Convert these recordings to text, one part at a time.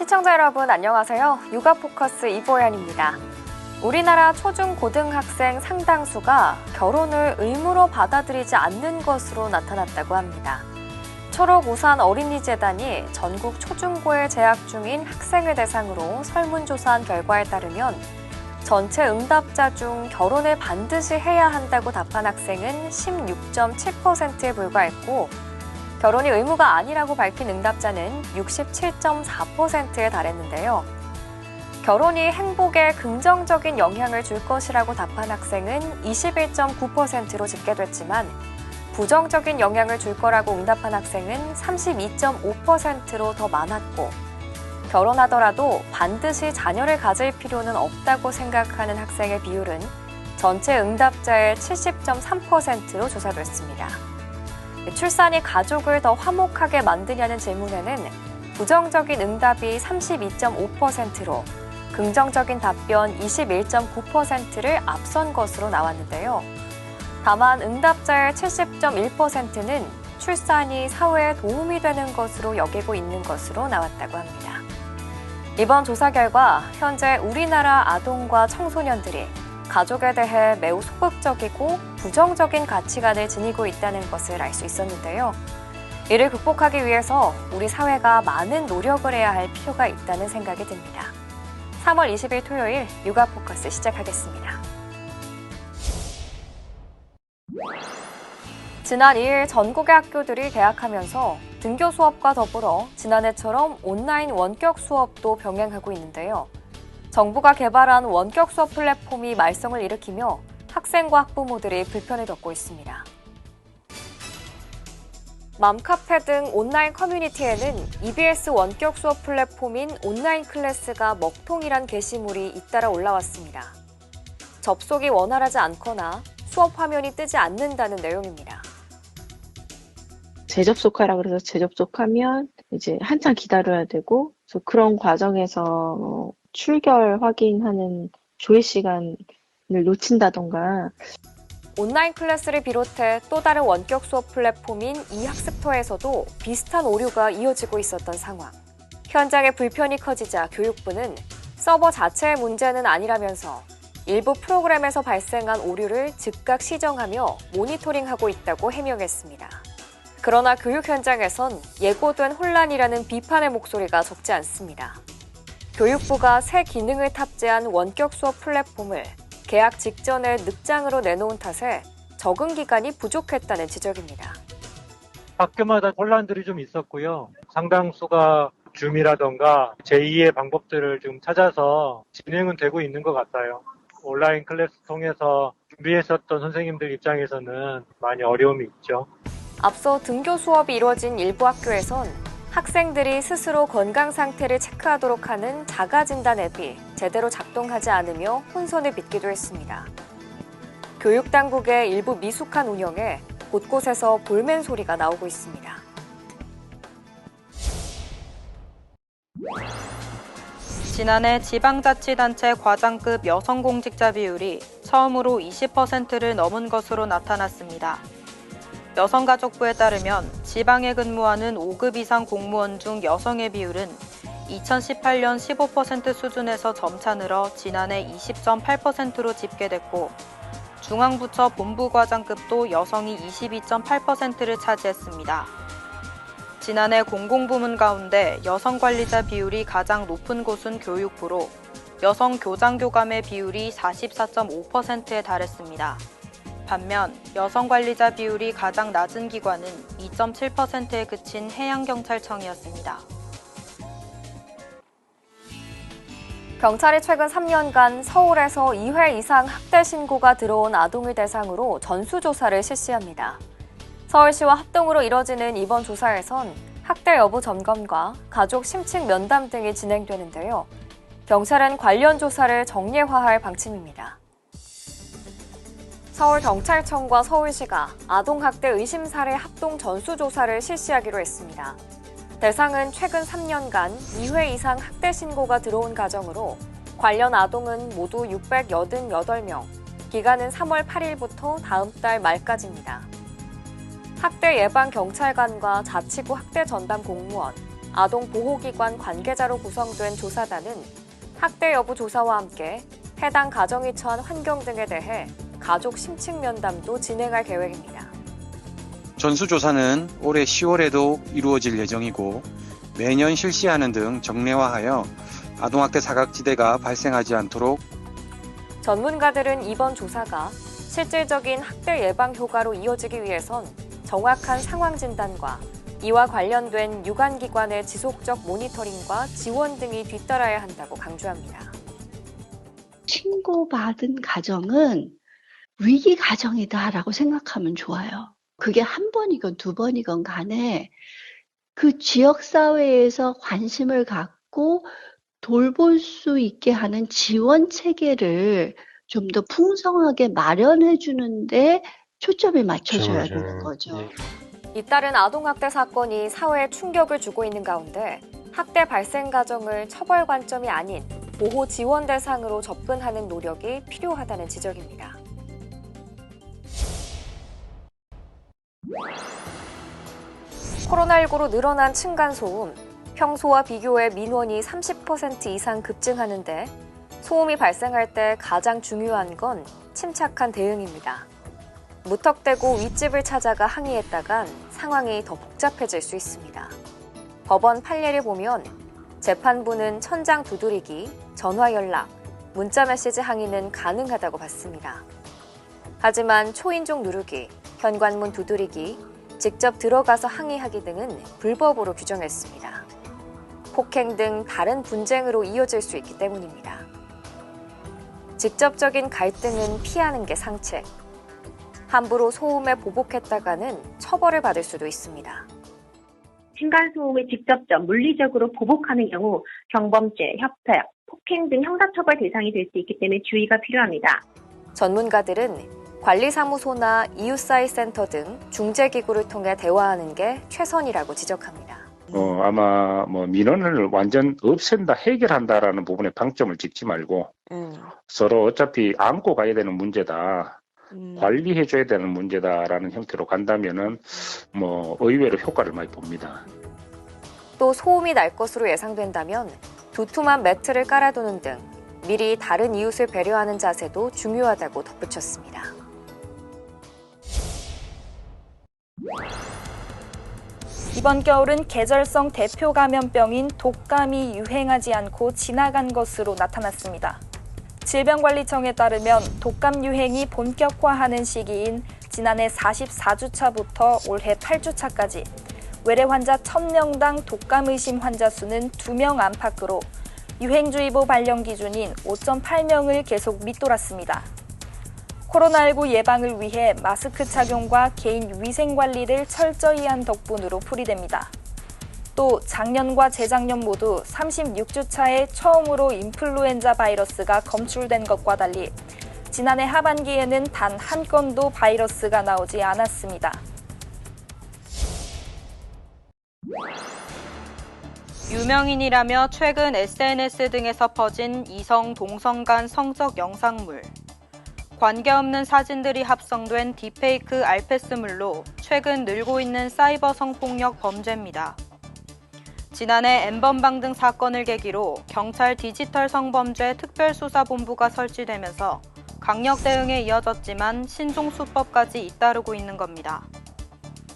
시청자 여러분 안녕하세요. 육아포커스 이보연입니다. 우리나라 초중고등학생 상당수가 결혼을 의무로 받아들이지 않는 것으로 나타났다고 합니다. 초록우산 어린이재단이 전국 초중고에 재학 중인 학생을 대상으로 설문조사한 결과에 따르면 전체 응답자 중 결혼을 반드시 해야 한다고 답한 학생은 16.7%에 불과했고 결혼이 의무가 아니라고 밝힌 응답자는 67.4%에 달했는데요. 결혼이 행복에 긍정적인 영향을 줄 것이라고 답한 학생은 21.9%로 집계됐지만 부정적인 영향을 줄 거라고 응답한 학생은 32.5%로 더 많았고 결혼하더라도 반드시 자녀를 가질 필요는 없다고 생각하는 학생의 비율은 전체 응답자의 70.3%로 조사됐습니다. 출산이 가족을 더 화목하게 만드냐는 질문에는 부정적인 응답이 32.5%로 긍정적인 답변 21.9%를 앞선 것으로 나왔는데요. 다만 응답자의 70.1%는 출산이 사회에 도움이 되는 것으로 여기고 있는 것으로 나왔다고 합니다. 이번 조사 결과 현재 우리나라 아동과 청소년들이 가족에 대해 매우 소극적이고 부정적인 가치관을 지니고 있다는 것을 알 수 있었는데요. 이를 극복하기 위해서 우리 사회가 많은 노력을 해야 할 필요가 있다는 생각이 듭니다. 3월 20일 토요일 육아포커스 시작하겠습니다. 지난 2일 전국의 학교들이 개학하면서 등교 수업과 더불어 지난해처럼 온라인 원격 수업도 병행하고 있는데요. 정부가 개발한 원격 수업 플랫폼이 말썽을 일으키며 학생과 학부모들이 불편을 겪고 있습니다. 맘카페 등 온라인 커뮤니티에는 EBS 원격 수업 플랫폼인 온라인 클래스가 먹통이란 게시물이 잇따라 올라왔습니다. 접속이 원활하지 않거나 수업 화면이 뜨지 않는다는 내용입니다. 재접속하라 그래서 재접속하면 이제 한참 기다려야 되고, 그래서 그런 과정에서 출결 확인하는 조회 시간을 놓친다던가. 온라인 클래스를 비롯해 또 다른 원격 수업 플랫폼인 이학습터에서도 비슷한 오류가 이어지고 있었던 상황. 현장의 불편이 커지자 교육부는 서버 자체의 문제는 아니라면서 일부 프로그램에서 발생한 오류를 즉각 시정하며 모니터링하고 있다고 해명했습니다. 그러나 교육 현장에선 예고된 혼란이라는 비판의 목소리가 적지 않습니다. 교육부가 새 기능을 탑재한 원격 수업 플랫폼을 개학 직전에 늑장으로 내놓은 탓에 적응 기간이 부족했다는 지적입니다. 학교마다 혼란들이 좀 있었고요. 상당수가 줌이라던가 제2의 방법들을 좀 찾아서 진행은 되고 있는 것 같아요. 온라인 클래스 통해서 준비했었던 선생님들 입장에서는 많이 어려움이 있죠. 앞서 등교 수업이 이루어진 일부 학교에선 학생들이 스스로 건강 상태를 체크하도록 하는 자가진단 앱이 제대로 작동하지 않으며 혼선을 빚기도 했습니다. 교육당국의 일부 미숙한 운영에 곳곳에서 볼멘 소리가 나오고 있습니다. 지난해 지방자치단체 과장급 여성공직자 비율이 처음으로 20%를 넘은 것으로 나타났습니다. 여성가족부에 따르면 지방에 근무하는 5급 이상 공무원 중 여성의 비율은 2018년 15% 수준에서 점차 늘어 지난해 20.8%로 집계됐고 중앙부처 본부과장급도 여성이 22.8%를 차지했습니다. 지난해 공공부문 가운데 여성관리자 비율이 가장 높은 곳은 교육부로 여성 교장교감의 비율이 44.5%에 달했습니다. 반면 여성관리자 비율이 가장 낮은 기관은 2.7%에 그친 해양경찰청이었습니다. 경찰이 최근 3년간 서울에서 2회 이상 학대 신고가 들어온 아동을 대상으로 전수조사를 실시합니다. 서울시와 합동으로 이뤄지는 이번 조사에선 학대 여부 점검과 가족 심층 면담 등이 진행되는데요. 경찰은 관련 조사를 정례화할 방침입니다. 서울경찰청과 서울시가 아동학대 의심 사례 합동 전수조사를 실시하기로 했습니다. 대상은 최근 3년간 2회 이상 학대 신고가 들어온 가정으로 관련 아동은 모두 688명, 기간은 3월 8일부터 다음 달 말까지입니다. 학대 예방 경찰관과 자치구 학대 전담 공무원, 아동보호기관 관계자로 구성된 조사단은 학대 여부 조사와 함께 해당 가정이 처한 환경 등에 대해 가족 심층 면담도 진행할 계획입니다. 전수조사는 올해 10월에도 이루어질 예정이고 매년 실시하는 등 정례화하여 아동학대 사각지대가 발생하지 않도록 전문가들은 이번 조사가 실질적인 학대 예방 효과로 이어지기 위해선 정확한 상황 진단과 이와 관련된 유관기관의 지속적 모니터링과 지원 등이 뒤따라야 한다고 강조합니다. 신고받은 가정은 위기 가정이다라고 생각하면 좋아요. 그게 한 번이건 두 번이건 간에 그 지역사회에서 관심을 갖고 돌볼 수 있게 하는 지원 체계를 좀 더 풍성하게 마련해 주는데 초점이 맞춰져야 되는 거죠. 잇따른 아동학대 사건이 사회에 충격을 주고 있는 가운데 학대 발생 가정을 처벌 관점이 아닌 보호 지원 대상으로 접근하는 노력이 필요하다는 지적입니다. 코로나19로 늘어난 층간소음, 평소와 비교해 민원이 30% 이상 급증하는데 소음이 발생할 때 가장 중요한 건 침착한 대응입니다. 무턱대고 윗집을 찾아가 항의했다간 상황이 더 복잡해질 수 있습니다. 법원 판례를 보면 재판부는 천장 두드리기, 전화 연락, 문자 메시지 항의는 가능하다고 봤습니다. 하지만 초인종 누르기, 현관문 두드리기, 직접 들어가서 항의하기 등은 불법으로 규정했습니다. 폭행 등 다른 분쟁으로 이어질 수 있기 때문입니다. 직접적인 갈등은 피하는 게 상책. 함부로 소음에 보복했다가는 처벌을 받을 수도 있습니다. 층간소음을 직접적 물리적으로 보복하는 경우 경범죄, 협회, 폭행 등 형사처벌 대상이 될 수 있기 때문에 주의가 필요합니다. 전문가들은 관리사무소나 이웃사회센터 등 중재기구를 통해 대화하는 게 최선이라고 지적합니다. 아마 민원을 완전 없앤다, 해결한다라는 부분에 방점을 찍지 말고 서로 어차피 안고 가야 되는 문제다, 관리해줘야 되는 문제다라는 형태로 간다면은 의외로 효과를 많이 봅니다. 또 소음이 날 것으로 예상된다면 두툼한 매트를 깔아두는 등 미리 다른 이웃을 배려하는 자세도 중요하다고 덧붙였습니다. 이번 겨울은 계절성 대표 감염병인 독감이 유행하지 않고 지나간 것으로 나타났습니다. 질병관리청에 따르면 독감 유행이 본격화하는 시기인 지난해 44주차부터 올해 8주차까지 외래 환자 1000명당 독감 의심 환자 수는 2명 안팎으로 유행주의보 발령 기준인 5.8명을 계속 밑돌았습니다. 코로나19 예방을 위해 마스크 착용과 개인 위생 관리를 철저히 한 덕분으로 풀이됩니다. 또 작년과 재작년 모두 36주차에 처음으로 인플루엔자 바이러스가 검출된 것과 달리 지난해 하반기에는 단 한 건도 바이러스가 나오지 않았습니다. 유명인이라며 최근 SNS 등에서 퍼진 이성, 동성 간 성적 영상물. 관계없는 사진들이 합성된 딥페이크 알패스물로 최근 늘고 있는 사이버 성폭력 범죄입니다. 지난해 N번방 등 사건을 계기로 경찰 디지털 성범죄 특별수사본부가 설치되면서 강력 대응에 이어졌지만 신종수법까지 잇따르고 있는 겁니다.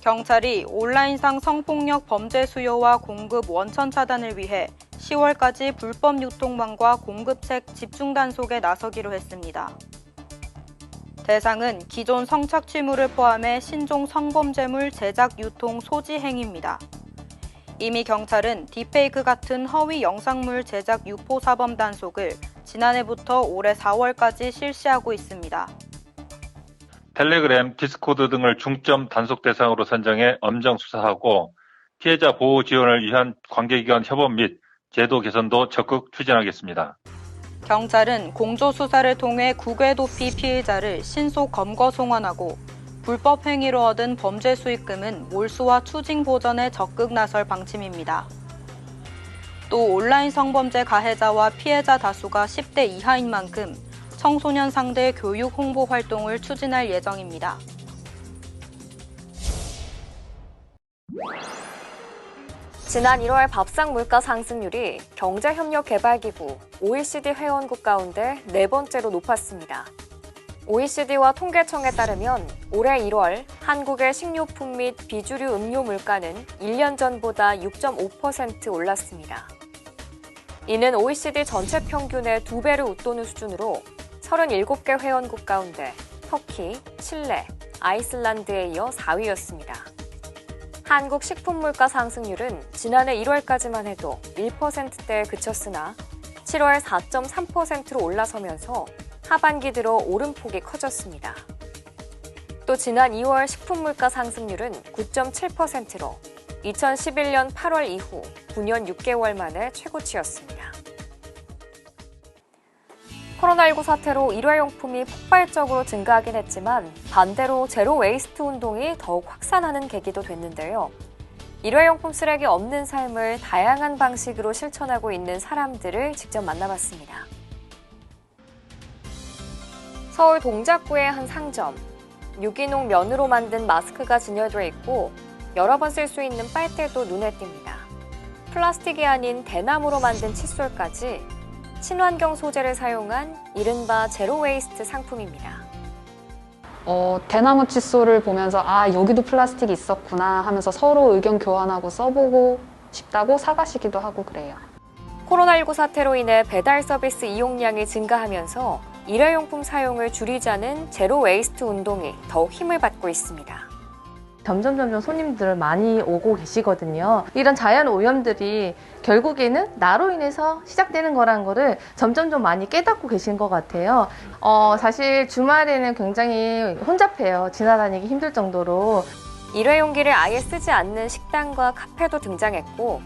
경찰이 온라인상 성폭력 범죄 수요와 공급 원천 차단을 위해 10월까지 불법 유통망과 공급책 집중 단속에 나서기로 했습니다. 대상은 기존 성착취물을 포함해 신종 성범죄물 제작, 유통, 소지 행위입니다. 이미 경찰은 딥페이크 같은 허위 영상물 제작 유포 사범 단속을 지난해부터 올해 4월까지 실시하고 있습니다. 텔레그램, 디스코드 등을 중점 단속 대상으로 선정해 엄정 수사하고 피해자 보호 지원을 위한 관계기관 협업 및 제도 개선도 적극 추진하겠습니다. 경찰은 공조수사를 통해 국외 도피 피해자를 신속 검거 송환하고 불법 행위로 얻은 범죄 수익금은 몰수와 추징 보전에 적극 나설 방침입니다. 또 온라인 성범죄 가해자와 피해자 다수가 10대 이하인 만큼 청소년 상대 교육 홍보 활동을 추진할 예정입니다. 지난 1월 밥상 물가 상승률이 경제협력개발기구 OECD 회원국 가운데 4번째로 높았습니다. OECD와 통계청에 따르면 올해 1월 한국의 식료품 및 비주류 음료 물가는 1년 전보다 6.5% 올랐습니다. 이는 OECD 전체 평균의 2배를 웃도는 수준으로 37개 회원국 가운데 터키, 칠레, 아이슬란드에 이어 4위였습니다. 한국 식품물가 상승률은 지난해 1월까지만 해도 1%대에 그쳤으나 7월 4.3%로 올라서면서 하반기 들어 오름폭이 커졌습니다. 또 지난 2월 식품물가 상승률은 9.7%로 2011년 8월 이후 9년 6개월 만에 최고치였습니다. 코로나19 사태로 일회용품이 폭발적으로 증가하긴 했지만 반대로 제로 웨이스트 운동이 더욱 확산하는 계기도 됐는데요. 일회용품 쓰레기 없는 삶을 다양한 방식으로 실천하고 있는 사람들을 직접 만나봤습니다. 서울 동작구의 한 상점. 유기농 면으로 만든 마스크가 진열돼 있고 여러 번 쓸 수 있는 빨대도 눈에 띕니다. 플라스틱이 아닌 대나무로 만든 칫솔까지 친환경 소재를 사용한 이른바 제로 웨이스트 상품입니다. 대나무 칫솔을 보면서 여기도 플라스틱이 있었구나 하면서 서로 의견 교환하고 써보고 싶다고 사가시기도 하고 그래요. 코로나19 사태로 인해 배달 서비스 이용량이 증가하면서 일회용품 사용을 줄이자는 제로 웨이스트 운동이 더욱 힘을 받고 있습니다. 점점 손님들 많이 오고 계시거든요. 이런 자연 오염들이 결국에는 나로 인해서 시작되는 거라는 거를 점점 좀 많이 깨닫고 계신 것 같아요. 사실 주말에는 굉장히 혼잡해요. 지나다니기 힘들 정도로. 일회용기를 아예 쓰지 않는 식당과 카페도 등장했고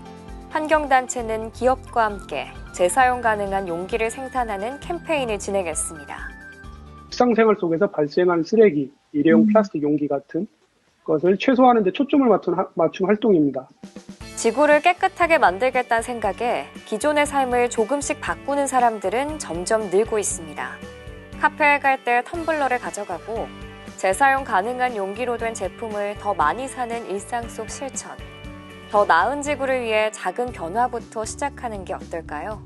환경단체는 기업과 함께 재사용 가능한 용기를 생산하는 캠페인을 진행했습니다. 일상생활 속에서 발생하는 쓰레기, 일회용 플라스틱 용기 같은 것을 최소화하는 데 초점을 맞춘 활동입니다. 지구를 깨끗하게 만들겠다는 생각에 기존의 삶을 조금씩 바꾸는 사람들은 점점 늘고 있습니다. 카페에 갈 때 텀블러를 가져가고 재사용 가능한 용기로 된 제품을 더 많이 사는 일상 속 실천. 더 나은 지구를 위해 작은 변화부터 시작하는 게 어떨까요?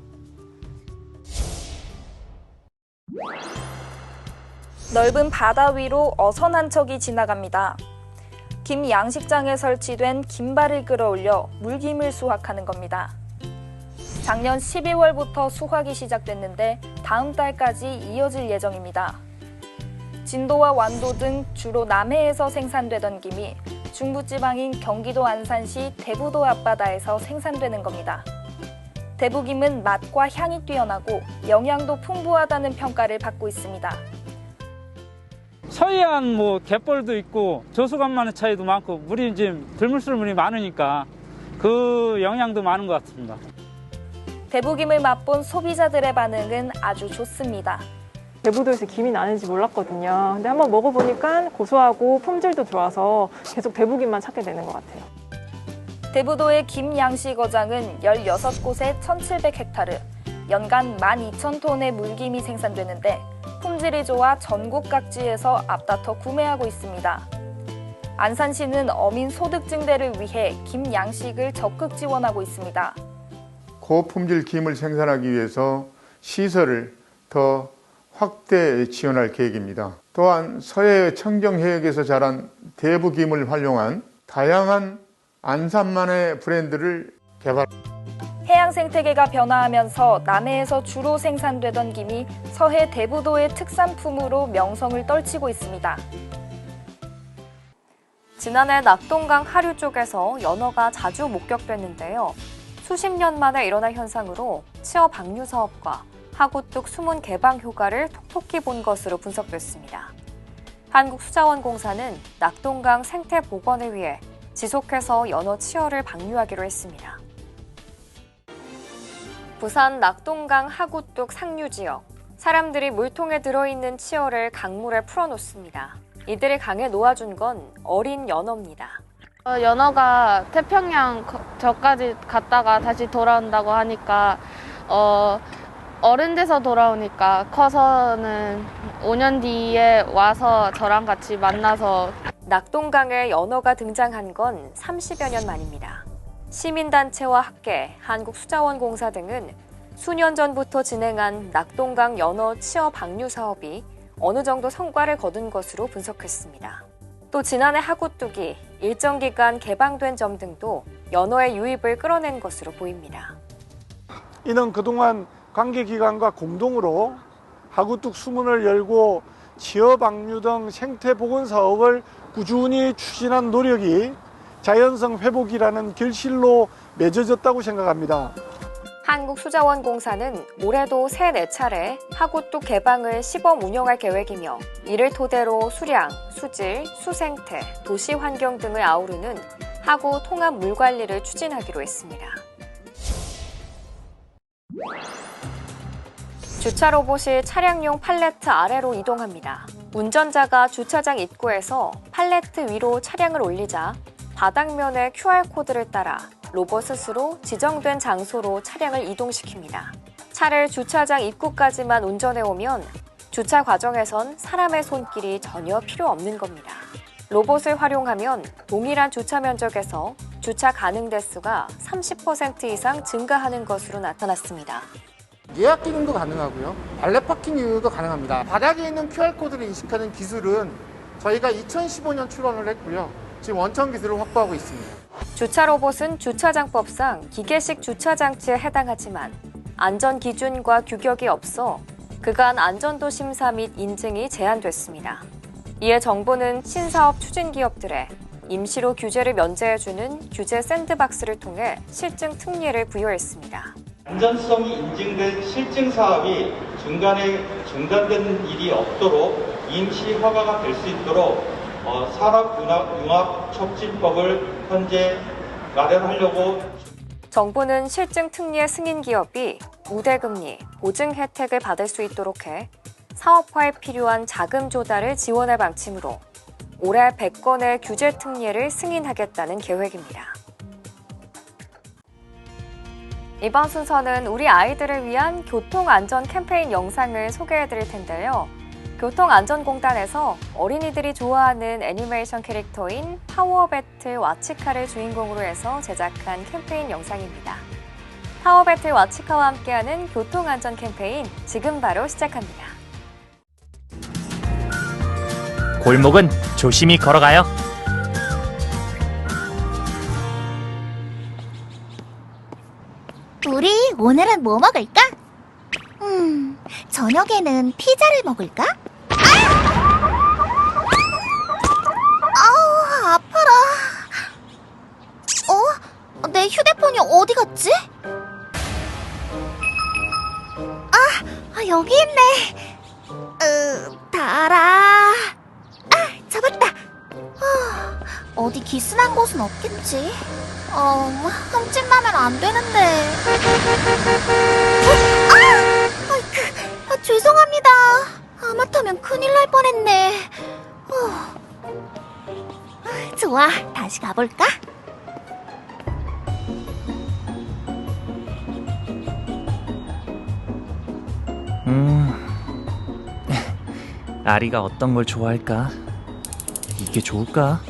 넓은 바다 위로 어선 한 척이 지나갑니다. 김 양식장에 설치된 김발을 끌어올려 물김을 수확하는 겁니다. 작년 12월부터 수확이 시작됐는데 다음 달까지 이어질 예정입니다. 진도와 완도 등 주로 남해에서 생산되던 김이 중부지방인 경기도 안산시 대부도 앞바다에서 생산되는 겁니다. 대부김은 맛과 향이 뛰어나고 영양도 풍부하다는 평가를 받고 있습니다. 서해안 갯벌도 있고 저수간만의 차이도 많고 물이 지금 들물쓸 물이 많으니까 그 영향도 많은 것 같습니다. 대부김을 맛본 소비자들의 반응은 아주 좋습니다. 대부도에서 김이 나는지 몰랐거든요. 근데 한번 먹어보니까 고소하고 품질도 좋아서 계속 대부김만 찾게 되는 것 같아요. 대부도의 김 양식어장은 16곳에 1,700헥타르, 연간 12,000톤의 물김이 생산되는데 품질이 좋아 전국 각지에서 앞다퉈 구매하고 있습니다. 안산시는 어민 소득 증대를 위해 김 양식을 적극 지원하고 있습니다. 고품질 김을 생산하기 위해서 시설을 더 확대 지원할 계획입니다. 또한 서해 청정해역에서 자란 대부김을 활용한 다양한 안산만의 브랜드를 개발. 해양 생태계가 변화하면서 남해에서 주로 생산되던 김이 서해 대부도의 특산품으로 명성을 떨치고 있습니다. 지난해 낙동강 하류 쪽에서 연어가 자주 목격됐는데요. 수십 년 만에 일어난 현상으로 치어 방류 사업과 하구뚝 수문 개방 효과를 톡톡히 본 것으로 분석됐습니다. 한국수자원공사는 낙동강 생태 복원을 위해 지속해서 연어 치어를 방류하기로 했습니다. 부산 낙동강 하구뚝 상류 지역. 사람들이 물통에 들어있는 치어를 강물에 풀어놓습니다. 이들을 강에 놓아준 건 어린 연어입니다. 연어가 태평양 저까지 갔다가 다시 돌아온다고 하니까 어른 돼서 돌아오니까 커서는 5년 뒤에 와서 저랑 같이 만나서. 낙동강에 연어가 등장한 건 30여 년 만입니다. 시민단체와 학계, 한국수자원공사 등은 수년 전부터 진행한 낙동강 연어 치어 방류 사업이 어느 정도 성과를 거둔 것으로 분석했습니다. 또 지난해 하구뚝이 일정 기간 개방된 점 등도 연어의 유입을 끌어낸 것으로 보입니다. 이는 그동안 관계기관과 공동으로 하구뚝 수문을 열고 치어 방류 등 생태 복원 사업을 꾸준히 추진한 노력이 자연성 회복이라는 결실로 맺어졌다고 생각합니다. 한국수자원공사는 올해도 3-4차례 하구뚝 개방을 시범 운영할 계획이며 이를 토대로 수량, 수질, 수생태, 도시환경 등을 아우르는 하구 통합 물관리를 추진하기로 했습니다. 주차 로봇이 차량용 팔레트 아래로 이동합니다. 운전자가 주차장 입구에서 팔레트 위로 차량을 올리자 바닥면의 QR코드를 따라 로봇 스스로 지정된 장소로 차량을 이동시킵니다. 차를 주차장 입구까지만 운전해오면 주차 과정에선 사람의 손길이 전혀 필요 없는 겁니다. 로봇을 활용하면 동일한 주차 면적에서 주차 가능 대수가 30% 이상 증가하는 것으로 나타났습니다. 예약 기능도 가능하고요. 발렛 파킹 이용도 가능합니다. 바닥에 있는 QR코드를 인식하는 기술은 저희가 2015년 출원을 했고요. 지금 원천 기술을 확보하고 있습니다. 주차 로봇은 주차장법상 기계식 주차 장치에 해당하지만 안전 기준과 규격이 없어 그간 안전도 심사 및 인증이 제한됐습니다. 이에 정부는 신사업 추진 기업들에 임시로 규제를 면제해주는 규제 샌드박스를 통해 실증 특례를 부여했습니다. 안전성이 인증된 실증 사업이 중간에 중단되는 일이 없도록 임시 허가가 될 수 있도록 산업융합촉진법을 현재 마련하려고. 정부는 실증 특례 승인 기업이 우대금리, 보증 혜택을 받을 수 있도록 해 사업화에 필요한 자금 조달을 지원할 방침으로 올해 100건의 규제 특례를 승인하겠다는 계획입니다. 이번 순서는 우리 아이들을 위한 교통안전 캠페인 영상을 소개해드릴 텐데요. 교통안전공단에서 어린이들이 좋아하는 애니메이션 캐릭터인 파워배틀 와치카를 주인공으로 해서 제작한 캠페인 영상입니다. 파워배틀 와치카와 함께하는 교통안전 캠페인 지금 바로 시작합니다. 골목은 조심히 걸어가요. 우리 오늘은 뭐 먹을까? 저녁에는 피자를 먹을까? 아우, 아파라. 내 휴대폰이 어디 갔지? 여기 있네. 달아. 잡았다. 어디 기스난 곳은 없겠지? 흠집나면 안 되는데. 죄송합니다. 아마타면 큰일 날 뻔했네. 좋아, 다시 가볼까? 아리가 어떤 걸 좋아할까? 이게 좋을까?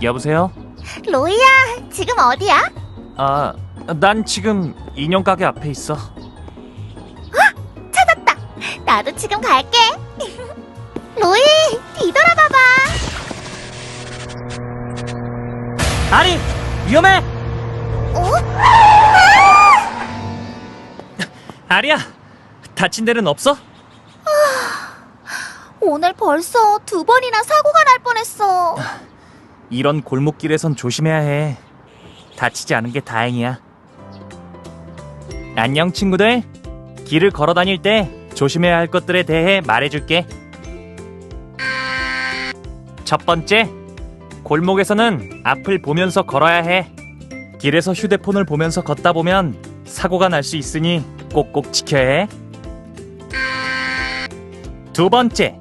여보세요? 로이야, 지금 어디야? 난 지금 인형 가게 앞에 있어. 찾았다. 나도 지금 갈게. 로이, 뒤돌아봐봐. 아리, 위험해! 아리야, 다친 데는 없어? 오늘 벌써 2번이나 사고가 날 뻔했어. 이런 골목길에선 조심해야 해. 다치지 않은 게 다행이야. 안녕 친구들. 길을 걸어 다닐 때 조심해야 할 것들에 대해 말해줄게. 첫 번째, 골목에서는 앞을 보면서 걸어야 해. 길에서 휴대폰을 보면서 걷다 보면 사고가 날 수 있으니 꼭꼭 지켜야 해. 두 번째,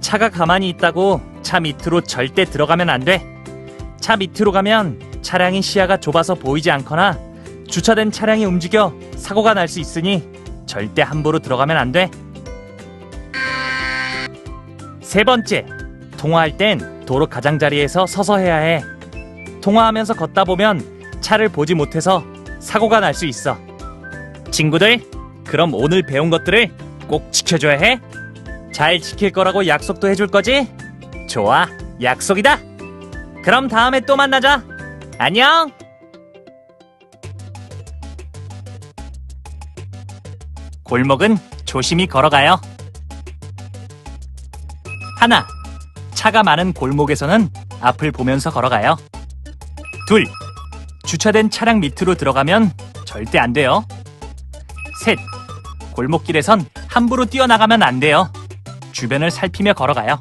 차가 가만히 있다고 차 밑으로 절대 들어가면 안 돼. 차 밑으로 가면 차량의 시야가 좁아서 보이지 않거나 주차된 차량이 움직여 사고가 날 수 있으니 절대 함부로 들어가면 안 돼. 세 번째, 통화할 땐 도로 가장자리에서 서서 해야 해. 통화하면서 걷다 보면 차를 보지 못해서 사고가 날 수 있어. 친구들, 그럼 오늘 배운 것들을 꼭 지켜줘야 해. 잘 지킬 거라고 약속도 해줄 거지? 좋아, 약속이다. 그럼 다음에 또 만나자. 안녕. 골목은 조심히 걸어가요. 하나, 차가 많은 골목에서는 앞을 보면서 걸어가요. 둘, 주차된 차량 밑으로 들어가면 절대 안 돼요. 셋, 골목길에선 함부로 뛰어나가면 안 돼요. 주변을 살피며 걸어가요.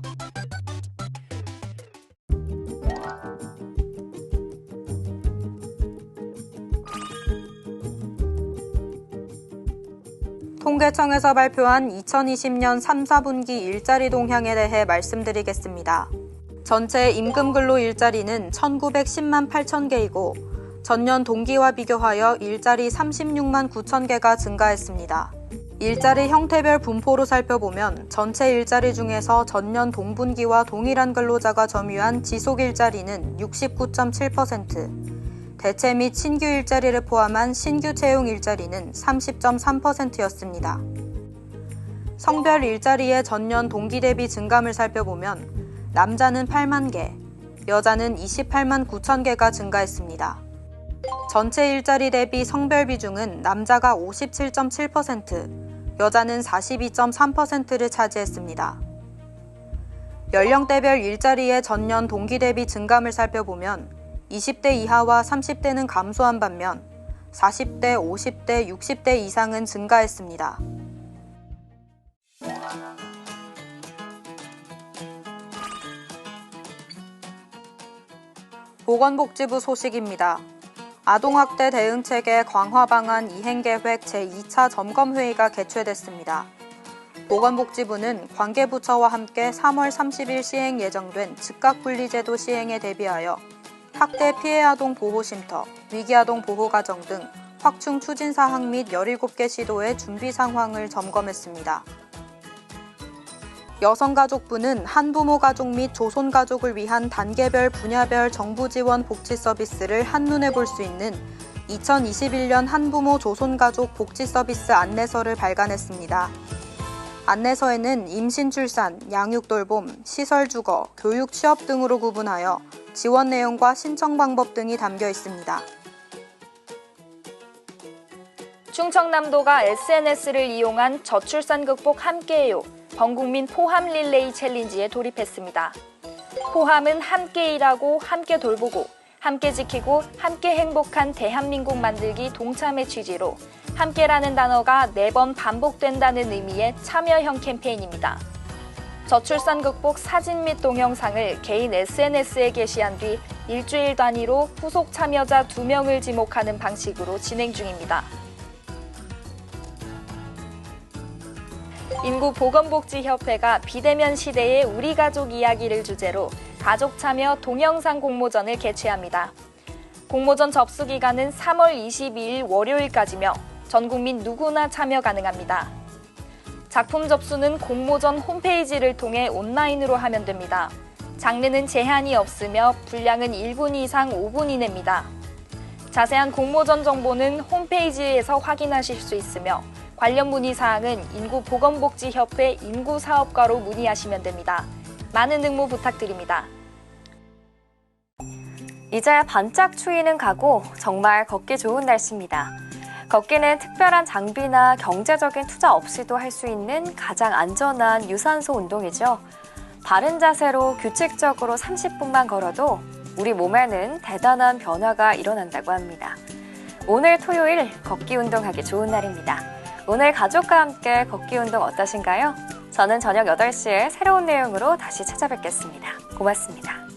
통계청에서 발표한 2020년 3, 4분기 일자리 동향에 대해 말씀드리겠습니다. 전체 임금근로 일자리는 1910만 8천 개이고 전년 동기와 비교하여 일자리 36만 9천 개가 증가했습니다. 일자리 형태별 분포로 살펴보면 전체 일자리 중에서 전년 동분기와 동일한 근로자가 점유한 지속 일자리는 69.7%, 대체 및 신규 일자리를 포함한 신규 채용 일자리는 30.3%였습니다. 성별 일자리의 전년 동기 대비 증감을 살펴보면 남자는 8만 개, 여자는 28만 9천 개가 증가했습니다. 전체 일자리 대비 성별 비중은 남자가 57.7%, 여자는 42.3%를 차지했습니다. 연령대별 일자리의 전년 동기 대비 증감을 살펴보면 20대 이하와 30대는 감소한 반면 40대, 50대, 60대 이상은 증가했습니다. 보건복지부 소식입니다. 아동학대 대응체계 강화 방안 이행계획 제2차 점검회의가 개최됐습니다. 보건복지부는 관계부처와 함께 3월 30일 시행 예정된 즉각분리제도 시행에 대비하여 학대 피해 아동 보호쉼터, 위기 아동 보호가정 등 확충 추진 사항 및 17개 시도의 준비 상황을 점검했습니다. 여성가족부는 한부모 가족 및 조손 가족을 위한 단계별 분야별 정부 지원 복지 서비스를 한눈에 볼 수 있는 2021년 한부모 조손 가족 복지 서비스 안내서를 발간했습니다. 안내서에는 임신 출산, 양육 돌봄, 시설 주거, 교육 취업 등으로 구분하여 지원 내용과 신청 방법 등이 담겨 있습니다. 충청남도가 SNS를 이용한 저출산 극복 함께해요 범국민 포함 릴레이 챌린지에 돌입했습니다. 포함은 함께 일하고 함께 돌보고 함께 지키고 함께 행복한 대한민국 만들기 동참의 취지로 함께라는 단어가 4번 반복된다는 의미의 참여형 캠페인입니다. 저출산 극복 사진 및 동영상을 개인 SNS에 게시한 뒤 일주일 단위로 후속 참여자 2명을 지목하는 방식으로 진행 중입니다. 인구보건복지협회가 비대면 시대의 우리 가족 이야기를 주제로 가족 참여 동영상 공모전을 개최합니다. 공모전 접수 기간은 3월 22일 월요일까지며 전 국민 누구나 참여 가능합니다. 작품 접수는 공모전 홈페이지를 통해 온라인으로 하면 됩니다. 장르는 제한이 없으며 분량은 1분 이상 5분 이내입니다. 자세한 공모전 정보는 홈페이지에서 확인하실 수 있으며 관련 문의사항은 인구보건복지협회 인구사업과로 문의하시면 됩니다. 많은 응모 부탁드립니다. 이제 반짝 추위는 가고 정말 걷기 좋은 날씨입니다. 걷기는 특별한 장비나 경제적인 투자 없이도 할 수 있는 가장 안전한 유산소 운동이죠. 바른 자세로 규칙적으로 30분만 걸어도 우리 몸에는 대단한 변화가 일어난다고 합니다. 오늘 토요일 걷기 운동하기 좋은 날입니다. 오늘 가족과 함께 걷기 운동 어떠신가요? 저는 저녁 8시에 새로운 내용으로 다시 찾아뵙겠습니다. 고맙습니다.